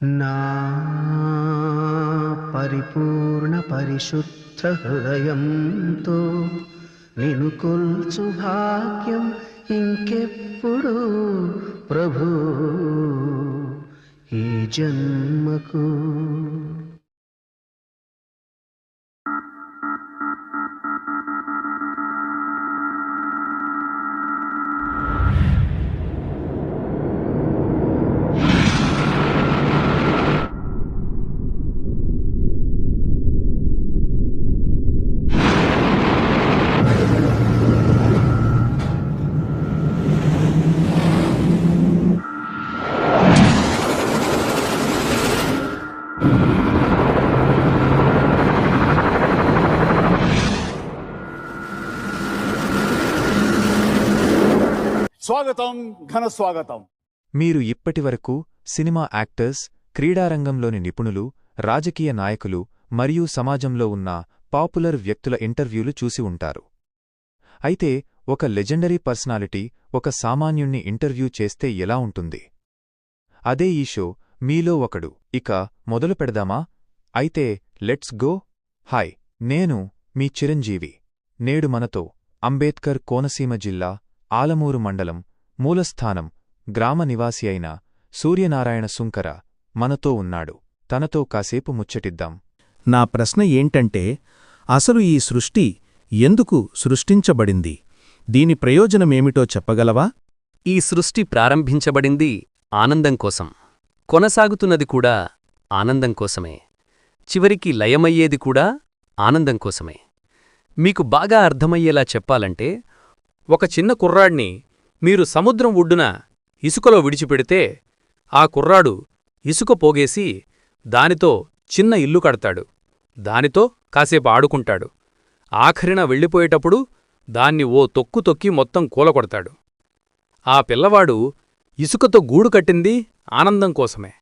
నా పరిపూర్ణ పరిశుద్ధ హృదయంతో నిన్ను కొల్చు భాగ్యం ఇంకెప్పుడు ప్రభు ఈ జన్మకు. స్వాగతం, ఘన స్వాగతం. మీరు ఇప్పటివరకు సినిమా యాక్టర్స్, క్రీడారంగంలోని నిపుణులు, రాజకీయ నాయకులు మరియు సమాజంలో ఉన్న పాపులర్ వ్యక్తుల ఇంటర్వ్యూలు చూసి ఉంటారు. అయితే ఒక లెజెండరీ పర్సనాలిటీ ఒక సామాన్యుణ్ణి ఇంటర్వ్యూ చేస్తే ఎలా ఉంటుంది? అదే ఈ షో మీలో ఒకడు. ఇక మొదలు పెడదామా? అయితే లెట్స్ గో. హాయ్, నేను మీ చిరంజీవి. నేడు మనతో అంబేద్కర్ కోనసీమ జిల్లా ఆలమూరు మండలం మూలస్థానం గ్రామ నివాసి అయిన సూర్యనారాయణ సుంకర మనతో ఉన్నాడు. తనతో కాసేపు ముచ్చటిద్దాం. నా ప్రశ్న ఏంటంటే, అసలు ఈ సృష్టి ఎందుకు సృష్టించబడింది? దీని ప్రయోజనమేమిటో చెప్పగలవా? ఈ సృష్టి ప్రారంభించబడింది ఆనందం కోసం, కొనసాగుతున్నది కూడా ఆనందం కోసమే, చివరికి లయమయ్యేది కూడా ఆనందం కోసమే. మీకు బాగా అర్థమయ్యేలా చెప్పాలంటే, ఒక చిన్న కుర్రాడ్ని మీరు సముద్రం ఒడ్డున ఇసుకలో విడిచిపెడితే ఆ కుర్రాడు ఇసుక పోగేసి దానితో చిన్న ఇల్లు కడతాడు, దానితో కాసేపు ఆడుకుంటాడు. ఆఖరిన వెళ్ళిపోయేటప్పుడు దాన్ని ఓ తొక్కు తొక్కి మొత్తం కూలకొడతాడు. ఆ పిల్లవాడు ఇసుకతో గూడు కట్టింది ఆనందం కోసమే,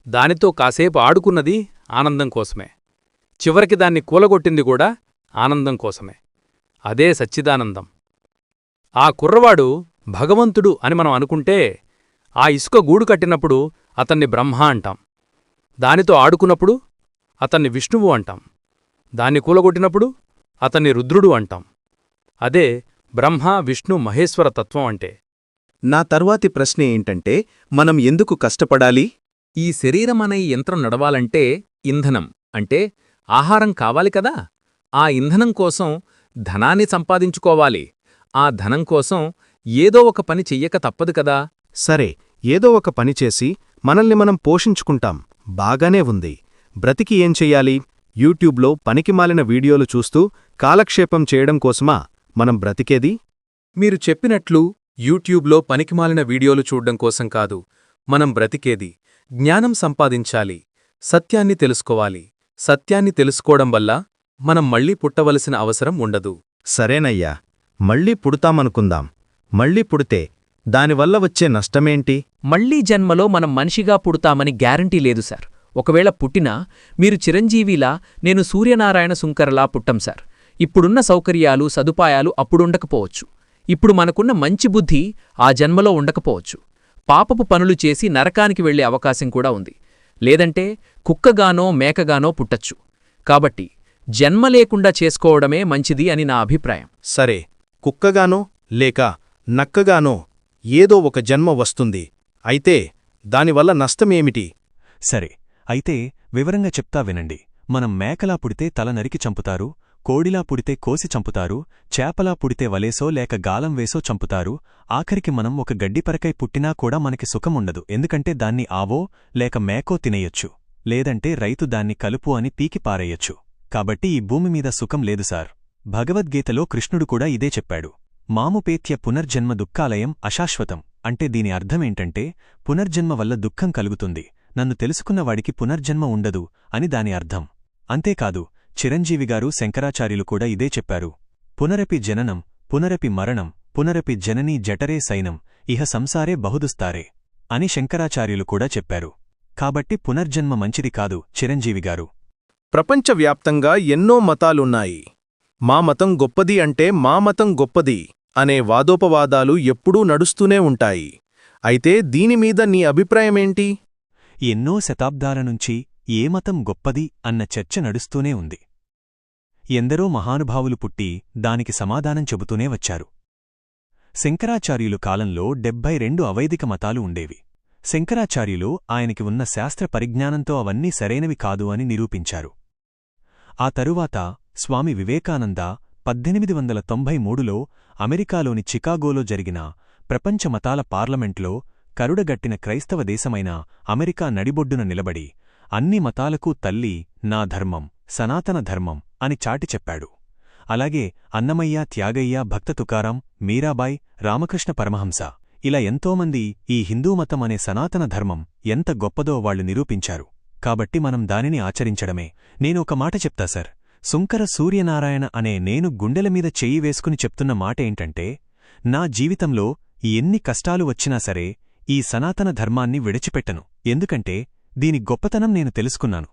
దానితో కాసేపు ఆడుకున్నది ఆనందం కోసమే, చివరికి దాన్ని కూలగొట్టింది కూడా ఆనందం కోసమే. అదే సచ్చిదానందం. ఆ కుర్రవాడు భగవంతుడు అని మనం అనుకుంటే, ఆ ఇసుక గూడు కట్టినప్పుడు అతన్ని బ్రహ్మ అంటాం, దానితో ఆడుకున్నప్పుడు అతన్ని విష్ణువు అంటాం, దాన్ని కూలగొట్టినప్పుడు అతన్ని రుద్రుడు అంటాం. అదే బ్రహ్మ విష్ణు మహేశ్వర తత్వం అంటే. నా తర్వాతి ప్రశ్న ఏంటంటే, మనం ఎందుకు కష్టపడాలి? ఈ శరీరమనే యంత్రం నడవాలంటే ఇంధనం అంటే ఆహారం కావాలి కదా. ఆ ఇంధనం కోసం ధనాన్ని సంపాదించుకోవాలి. ఆ ధనం కోసం ఏదో ఒక పని చెయ్యక తప్పదు కదా. సరే, ఏదో ఒక పనిచేసి మనల్ని మనం పోషించుకుంటాం, బాగానే ఉంది. బ్రతికి ఏం చెయ్యాలి? యూట్యూబ్లో పనికిమాలిన వీడియోలు చూస్తూ కాలక్షేపం చేయడం కోసమా మనం బ్రతికేది? మీరు చెప్పినట్లు యూట్యూబ్లో పనికిమాలిన వీడియోలు చూడ్డం కోసం కాదు మనం బ్రతికేది. జ్ఞానం సంపాదించాలి, సత్యాన్ని తెలుసుకోవాలి. సత్యాన్ని తెలుసుకోవడం వల్ల మనం మళ్ళీ పుట్టవలసిన అవసరం ఉండదు. సరేనయ్యా, మళ్ళీ పుడతామనుకుందాం. మళ్ళీ పుడితే దానివల్ల వచ్చే నష్టమేంటి? మళ్లీ జన్మలో మనం మనిషిగా పుడతామని గ్యారంటీ లేదు సార్. ఒకవేళ పుట్టినా మీరు చిరంజీవిలా, నేను సూర్యనారాయణ సుంకరలా పుట్టం సార్. ఇప్పుడున్న సౌకర్యాలు సదుపాయాలు అప్పుడుండకపోవచ్చు. ఇప్పుడు మనకున్న మంచి బుద్ధి ఆ జన్మలో ఉండకపోవచ్చు. పాపపు పనులు చేసి నరకానికి వెళ్లే అవకాశం కూడా ఉంది. లేదంటే కుక్కగానో మేకగానో పుట్టచ్చు. కాబట్టి జన్మ లేకుండా చేసుకోవడమే మంచిది అని నా అభిప్రాయం. సరే, కుక్కగానో లేక నక్కగానో ఏదో ఒక జన్మ వస్తుంది. అయితే దానివల్ల నష్టమేమిటి? సరే, అయితే వివరంగా చెప్తా వినండి. మనం మేకలా పుడితే తల నరికి చంపుతారు, కోడిలా పుడితే కోసి చంపుతారు, చేపలా పుడితే వలేసో లేక గాలం వేసో చంపుతారు. ఆఖరికి మనం ఒక గడ్డిపరకై పుట్టినా కూడా మనకి సుఖముండదు. ఎందుకంటే దాన్ని ఆవో లేక మేకో తినేయొచ్చు, లేదంటే రైతు దాన్ని కలుపు అని పీకి పారేయొచ్చు. కాబట్టి ఈ భూమిమీద సుఖం లేదు సార్. భగవద్గీతలో కృష్ణుడు కూడా ఇదే చెప్పాడు. మాముపేత్య పునర్జన్మ దుఃఖాలయం అశాశ్వతం. అంటే దీని అర్థమేంటంటే, పునర్జన్మ వల్ల దుఃఖం కలుగుతుంది, నన్ను తెలుసుకున్నవాడికి పునర్జన్మ ఉండదు అని దాని అర్థం. అంతేకాదు, చిరంజీవిగారు శంకరాచార్యులు కూడా ఇదే చెప్పారు. పునరపి జననం పునరపి మరణం పునరపి జననీ జఠరే సైనం ఇహ సంసారే బహుదుస్తారే అని శంకరాచార్యులు కూడా చెప్పారు. కాబట్టి పునర్జన్మ మంచిది కాదు చిరంజీవిగారు. ప్రపంచవ్యాప్తంగా ఎన్నో మతాలున్నాయి. మా మతం గొప్పది అంటే మా మతం గొప్పది అనే వాదోపవాదాలు ఎప్పుడూ నడుస్తూనే ఉంటాయి. అయితే దీనిమీద నీ అభిప్రాయమేంటి? ఎన్నో శతాబ్దాల నుంచి ఏ మతం గొప్పది అన్న చర్చ నడుస్తూనే ఉంది. ఎందరో మహానుభావులు పుట్టి దానికి సమాధానం చెబుతూనే వచ్చారు. శంకరాచార్యులు కాలంలో 72 అవైదిక మతాలు ఉండేవి. శంకరాచార్యులు ఆయనకి ఉన్న శాస్త్ర పరిజ్ఞానంతో అవన్నీ సరైనవి కాదు అని నిరూపించారు. ఆ తరువాత స్వామి వివేకానంద 1893లో అమెరికాలోని చికాగోలో జరిగిన ప్రపంచ మతాల పార్లమెంట్లో కరుడగట్టిన క్రైస్తవ దేశమైన అమెరికా నడిబొడ్డున నిలబడి అన్ని మతాలకూ తల్లి నా ధర్మం సనాతన ధర్మం అని చాటి చెప్పాడు. అలాగే అన్నమయ్య, త్యాగయ్య, భక్త తుకారాం, మీరాబాయ్, రామకృష్ణ పరమహంస ఇలా ఎంతోమంది ఈ హిందూమతం అనే సనాతన ధర్మం ఎంత గొప్పదో వాళ్లు నిరూపించారు. కాబట్టి మనం దానిని ఆచరించడమే. నేను ఒక మాట చెప్తా సార్. సుంకర సూర్యనారాయణ అనే నేను గుండెలమీద చెయ్యి వేసుకుని చెప్తున్న మాటేంటంటే, నా జీవితంలో ఎన్ని కష్టాలు వచ్చినా సరే ఈ సనాతన ధర్మాన్ని విడిచిపెట్టను. ఎందుకంటే దీని గొప్పతనం నేను తెలుసుకున్నాను.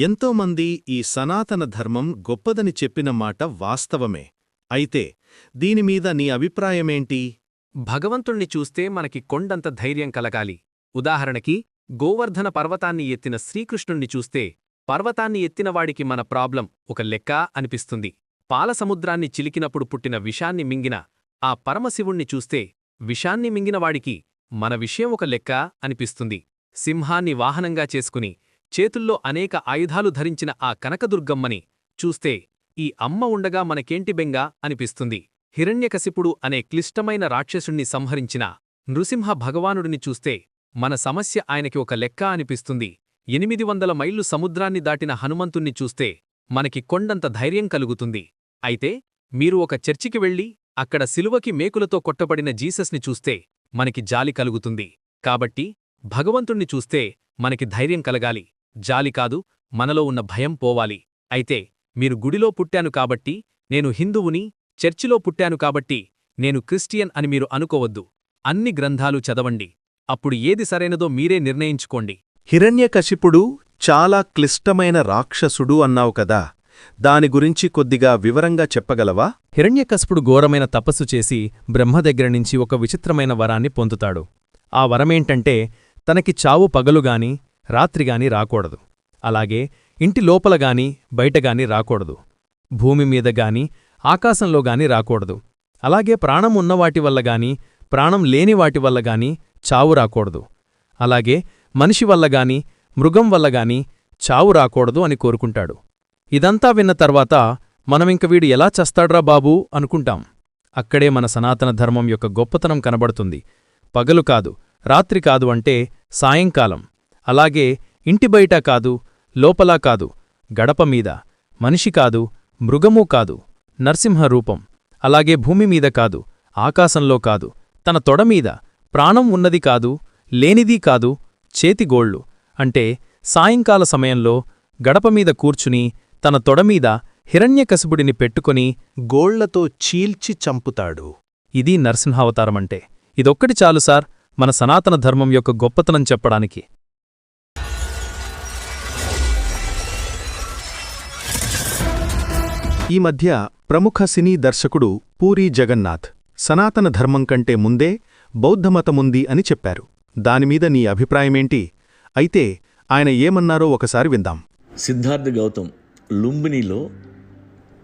ఎంతోమంది ఈ సనాతన ధర్మం గొప్పదని చెప్పిన మాట వాస్తవమే. అయితే దీనిమీద నీ అభిప్రాయమేంటి? భగవంతుణ్ణి చూస్తే మనకి కొండంత ధైర్యం కలగాలి. ఉదాహరణకి గోవర్ధన పర్వతాన్ని ఎత్తిన శ్రీకృష్ణుణ్ణి చూస్తే పర్వతాన్ని ఎత్తినవాడికి మన ప్రాబ్లం ఒక లెక్క అనిపిస్తుంది. పాలసముద్రాన్ని చిలికినప్పుడు పుట్టిన విషాన్ని మింగిన ఆ పరమశివుణ్ణి చూస్తే విషాన్ని మింగినవాడికి మన విషయం ఒక లెక్క అనిపిస్తుంది. సింహాన్ని వాహనంగా చేసుకుని చేతుల్లో అనేక ఆయుధాలు ధరించిన ఆ కనకదుర్గమ్మని చూస్తే ఈ అమ్మ ఉండగా మనకేంటి బెంగ అనిపిస్తుంది. హిరణ్యకశిపుడు అనే క్లిష్టమైన రాక్షసుణ్ణి సంహరించిన నృసింహ భగవానుడిని చూస్తే మన సమస్య ఆయనకి ఒక లెక్క అనిపిస్తుంది. 800 మైళ్ళు సముద్రాన్ని దాటిన హనుమంతుణ్ణి చూస్తే మనకి కొండంత ధైర్యం కలుగుతుంది. అయితే మీరు ఒక చర్చికి వెళ్ళి అక్కడ శిలువకి మేకులతో కొట్టబడిన జీసస్ని చూస్తే మనకి జాలి కలుగుతుంది. కాబట్టి భగవంతుణ్ణి చూస్తే మనకి ధైర్యం కలగాలి, జాలి కాదు, మనలో ఉన్న భయం పోవాలి. అయితే మీరు గుడిలో పుట్టాను కాబట్టి, నేను హిందువుని, చర్చిలో పుట్టాను కాబట్టి, నేను క్రిస్టియన్ అని మీరు అనుకోవద్దు. అన్ని గ్రంథాలు చదవండి. అప్పుడు ఏది సరైనదో మీరే నిర్ణయించుకోండి. హిరణ్యకశిపుడు చాలా క్లిష్టమైన రాక్షసుడు అన్నావు కదా, దాని గురించి కొద్దిగా వివరంగా చెప్పగలవా? హిరణ్యకశిపుడు ఘోరమైన తపస్సు చేసి బ్రహ్మ దగ్గర నుంచి ఒక విచిత్రమైన వరాన్ని పొందుతాడు. ఆ వరమేంటంటే తనకి చావు పగలుగాని రాత్రిగాని రాకూడదు. అలాగే ఇంటి లోపలగాని బయటగాని రాకూడదు. భూమి మీదగాని ఆకాశంలోగాని రాకూడదు. అలాగే ప్రాణం ఉన్నవాటి వల్లగాని ప్రాణం లేని వాటి వల్లగాని చావు రాకూడదు. అలాగే మనిషి వల్లగాని మృగం వల్లగాని చావు రాకూడదు అని కోరుకుంటాడు. ఇదంతా విన్న తర్వాత మనమింక వీడు ఎలా చస్తాడ్రా బాబూ అనుకుంటాం. అక్కడే మన సనాతన ధర్మం యొక్క గొప్పతనం కనబడుతుంది. పగలు కాదు, రాత్రి కాదు అంటే సాయంకాలం. అలాగే ఇంటి బయట కాదు, లోపలా కాదు, గడపమీద, మనిషి కాదు, మృగమూ కాదు, నరసింహరూపం. అలాగే భూమిమీద కాదు, ఆకాశంలో కాదు, తన తొడమీద, ప్రాణం ఉన్నది కాదు, లేనిదీ కాదు, చేతిగోళ్ళు అంటే సాయంకాల సమయంలో గడపమీద కూర్చుని తన తొడమీద హిరణ్యకశిపుడిని పెట్టుకుని గోళ్లతో చీల్చి చంపుతాడు. ఇది నరసింహావతారమంటే. ఇదొక్కటి చాలు సార్ మన సనాతన ధర్మం యొక్క గొప్పతనం చెప్పడానికి. ఈ మధ్య ప్రముఖ సినీ దర్శకుడు పూరీ జగన్నాథ్ సనాతన ధర్మం కంటే ముందే బౌద్ధమతముంది అని చెప్పారు. దానిమీద నీ అభిప్రాయమేంటి? అయితే ఆయన ఏమన్నారో ఒకసారి విందాం. సిద్ధార్థ గౌతమ్ లుంబినిలో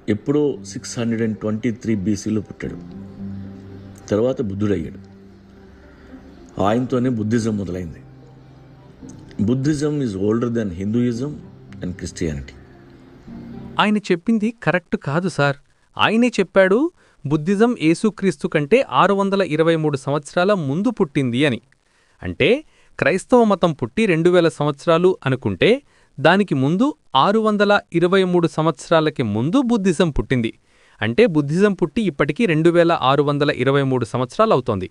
ఎప్పుడో 623 BCలో పుట్టాడు. తర్వాత బుద్ధుడయ్యాడు. ఆయనతోనే బుద్ధిజం మొదలైంది. Buddhism is older then Hinduism and Christianity. ఆయన చెప్పింది కరెక్ట్ కాదు సార్. ఆయనే చెప్పాడు బుద్ధిజం యేసుక్రీస్తు కంటే 623 సంవత్సరాల ముందు పుట్టింది అని. అంటే క్రైస్తవ మతం పుట్టి 2000 సంవత్సరాలు అనుకుంటే దానికి ముందు 623 సంవత్సరాలకి ముందు బుద్ధిజం పుట్టింది. అంటే బుద్ధిజం పుట్టి ఇప్పటికీ 2623 సంవత్సరాలవుతోంది.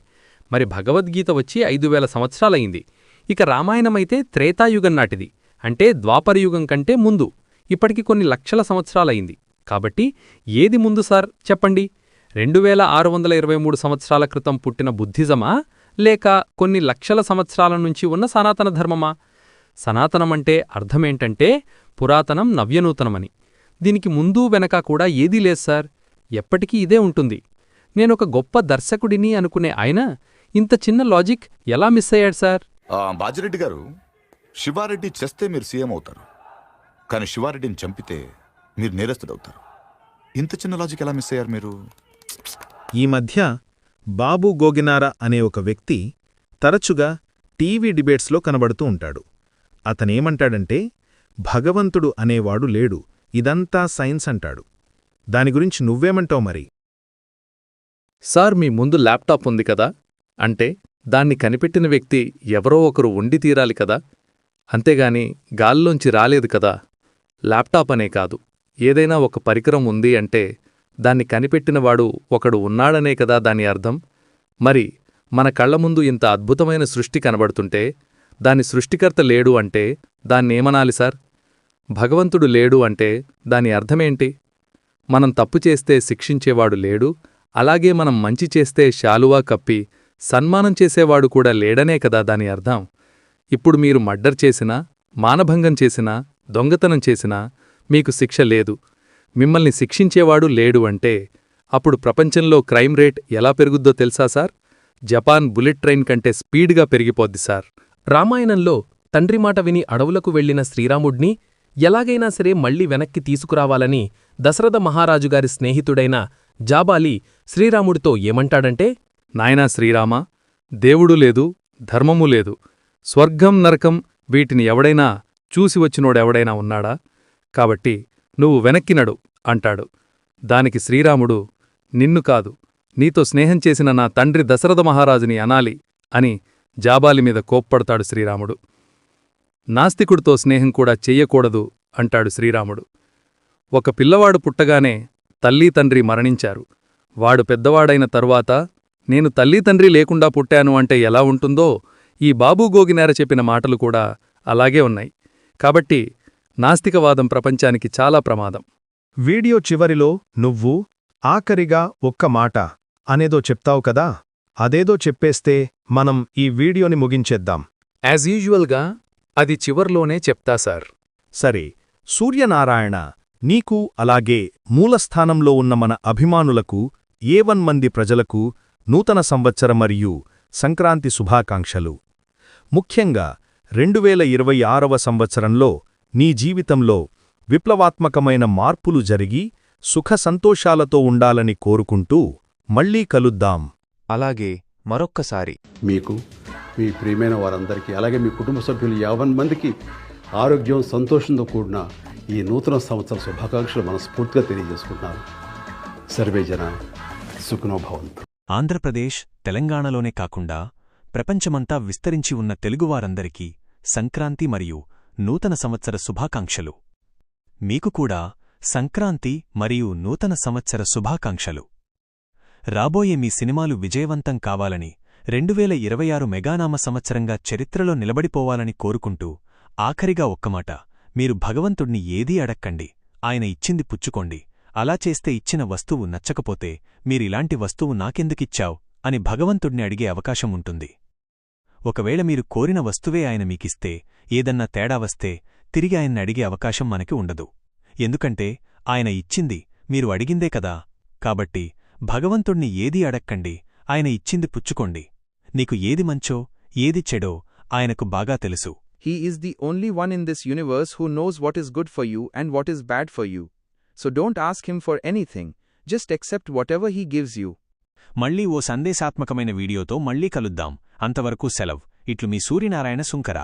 మరి భగవద్గీత వచ్చి 5000 సంవత్సరాలయింది. ఇక రామాయణమైతే త్రేతాయుగం నాటిది. అంటే ద్వాపరయుగం కంటే ముందు. ఇప్పటికి కొన్ని లక్షల సంవత్సరాలయింది. కాబట్టి ఏది ముందు సార్ చెప్పండి? 2623 సంవత్సరాల క్రితం పుట్టిన బుద్ధిజమా, లేక కొన్ని లక్షల సంవత్సరాల నుంచి ఉన్న సనాతన ధర్మమా? సనాతనమంటే అర్థమేంటంటే పురాతనం నవ్యనూతనమని. దీనికి ముందు వెనక కూడా ఏదీ లేదు సార్. ఎప్పటికీ ఇదే ఉంటుంది. నేనొక గొప్ప దర్శకుడిని అనుకునే ఆయన ఇంత చిన్న లాజిక్ ఎలా మిస్ అయ్యాడు సార్? బాజిరెడ్డి గారు, శివారెడ్డి చేస్తే మీరు సీఎం అవుతారు, కానీ శివారెడ్డిని చంపితే మీరు నేరస్తుడవుతారు. ఇంత చిన్న లాజిక్ ఎలా మిస్ అయ్యారు మీరు? ఈ మధ్య బాబు గోగినార అనే ఒక వ్యక్తి తరచుగా టీవీ డిబేట్స్లో కనబడుతూ ఉంటాడు. అతనేమంటాడంటే, భగవంతుడు అనేవాడు లేడు, ఇదంతా సైన్స్ అంటాడు. దాని గురించి నువ్వేమంటావు మరి? సార్, మీ ముందు ల్యాప్టాప్ ఉంది కదా, అంటే దాన్ని కనిపెట్టిన వ్యక్తి ఎవరో ఒకరు ఉండి తీరాలి కదా, అంతేగాని గాల్లోంచి రాలేదు కదా. ల్యాప్టాప్ అనే కాదు, ఏదైనా ఒక పరికరం ఉంది అంటే దాన్ని కనిపెట్టినవాడు ఒకడు ఉన్నాడనే కదా దాని అర్థం. మరి మన కళ్ల ముందు ఇంత అద్భుతమైన సృష్టి కనబడుతుంటే దాని సృష్టికర్త లేడు అంటే దాన్నేమనాలి సార్? భగవంతుడు లేడు అంటే దాని అర్థమేంటి? మనం తప్పు చేస్తే శిక్షించేవాడు లేడు, అలాగే మనం మంచి చేస్తే శాలువా కప్పి సన్మానం చేసేవాడు కూడా లేడనే కదా దాని అర్థం. ఇప్పుడు మీరు మర్డర్ చేసినా, మానభంగం చేసినా, దొంగతనం చేసినా మీకు శిక్ష లేదు, మిమ్మల్ని శిక్షించేవాడు లేడు అంటే అప్పుడు ప్రపంచంలో క్రైమ్ రేట్ ఎలా పెరుగుద్దో తెలుసా సార్? జపాన్ బుల్లెట్ ట్రైన్ కంటే స్పీడ్గా పెరిగిపోద్ది సార్. రామాయణంలో తండ్రి మాట విని అడవులకు వెళ్లిన శ్రీరాముడ్ని ఎలాగైనా సరే మళ్లీ వెనక్కి తీసుకురావాలని దశరథ మహారాజుగారి స్నేహితుడైన జాబాలి శ్రీరాముడితో ఏమంటాడంటే, నాయనా శ్రీరామా, దేవుడు లేదు, ధర్మము లేదు, స్వర్గం నరకం వీటిని ఎవడైనా చూసి వచ్చినోడెవడైనా ఉన్నాడా? కాబట్టి నువ్వు వెనక్కి నడు అంటాడు. దానికి శ్రీరాముడు, నిన్ను కాదు, నీతో స్నేహం చేసిన నా తండ్రి దశరథ మహారాజుని అనాలి అని జాబాలి మీద కోప్పడతాడు శ్రీరాముడు. నాస్తికుడితో స్నేహం కూడా చెయ్యకూడదు అంటాడు శ్రీరాముడు. ఒక పిల్లవాడు పుట్టగానే తల్లీ తండ్రి మరణించారు. వాడు పెద్దవాడైన తరువాత నేను తల్లీ తండ్రి లేకుండా పుట్టాను అంటే ఎలా ఉంటుందో ఈ బాబూ గోగినార చెప్పిన మాటలు కూడా అలాగే ఉన్నాయి. కాబట్టి నాస్తికవాదం ప్రపంచానికి చాలా ప్రమాదం. వీడియో చివరిలో నువ్వు ఆఖరిగా ఒక్క మాట అనేదో చెప్తావు కదా, అదేదో చెప్పేస్తే మనం ఈ వీడియోని ముగించేద్దాం. యాజ్ యూజువల్గా అది చివర్లోనే చెప్తా సార్. సరే, సూర్యనారాయణ, నీకు అలాగే మూలస్థానంలో ఉన్న మన అభిమానులకు A1 మంది ప్రజలకు నూతన సంవత్సర మరియు సంక్రాంతి శుభాకాంక్షలు. ముఖ్యంగా 2026వ సంవత్సరంలో నీ జీవితంలో విప్లవాత్మకమైన మార్పులు జరిగి సుఖ సంతోషాలతో ఉండాలని కోరుకుంటూ మళ్ళీ కలుద్దాం. అలాగే మరొక్కసారి మీకు, మీ ప్రియమైన వారందరికీ, అలాగే మీ కుటుంబ సభ్యులు 50 మందికి ఆరోగ్యం, సంతోషంతో కూడిన ఈ నూతన సంవత్సర శుభాకాంక్షలు మనస్ఫూర్తిగా తెలియజేసుకుంటున్నాను. సర్వే జన సుఖినో భవంతు. ఆంధ్రప్రదేశ్, తెలంగాణలోనే కాకుండా ప్రపంచమంతా విస్తరించి ఉన్న తెలుగువారందరికీ సంక్రాంతి మరియు నూతన సంవత్సర శుభాకాంక్షలు. మీకు కూడా సంక్రాంతి మరియు నూతన సంవత్సర శుభాకాంక్షలు. రాబోయే మీ సినిమాలు విజయవంతం కావాలని, 2026 మెగానామ సంవత్సరంగా చరిత్రలో నిలబడిపోవాలని కోరుకుంటూ ఆఖరిగా ఒక్కమాట, మీరు భగవంతుణ్ణి ఏదీ అడక్కండి, ఆయన ఇచ్చింది పుచ్చుకోండి. అలా చేస్తే ఇచ్చిన వస్తువు నచ్చకపోతే మీరిలాంటి వస్తువు నాకెందుకిచ్చావ్ అని భగవంతుణ్ణి అడిగే అవకాశం ఉంటుంది. ఒకవేళ మీరు కోరిన వస్తువే ఆయన మీకిస్తే ఏదన్నా తేడా వస్తే తిరిగి ఆయన్ని అడిగే అవకాశం మనకి ఉండదు. ఎందుకంటే ఆయన ఇచ్చింది మీరు అడిగిందే కదా. కాబట్టి భగవంతుణ్ణి ఏదీ అడక్కండి, ఆయన ఇచ్చింది పుచ్చుకోండి. నీకు ఏది మంచో ఏది చెడో ఆయనకు బాగా తెలుసు. He is the only one in this universe who knows what is good for you and what is bad for you. So don't ask him for anything, just accept whatever he gives you. మళ్ళీ ఓ సందేశాత్మకమైన వీడియోతో మళ్ళీ కలుద్దాం. అంతవరకు సెలవ్. ఇట్లు మీ సూర్యనారాయణ సుంకర.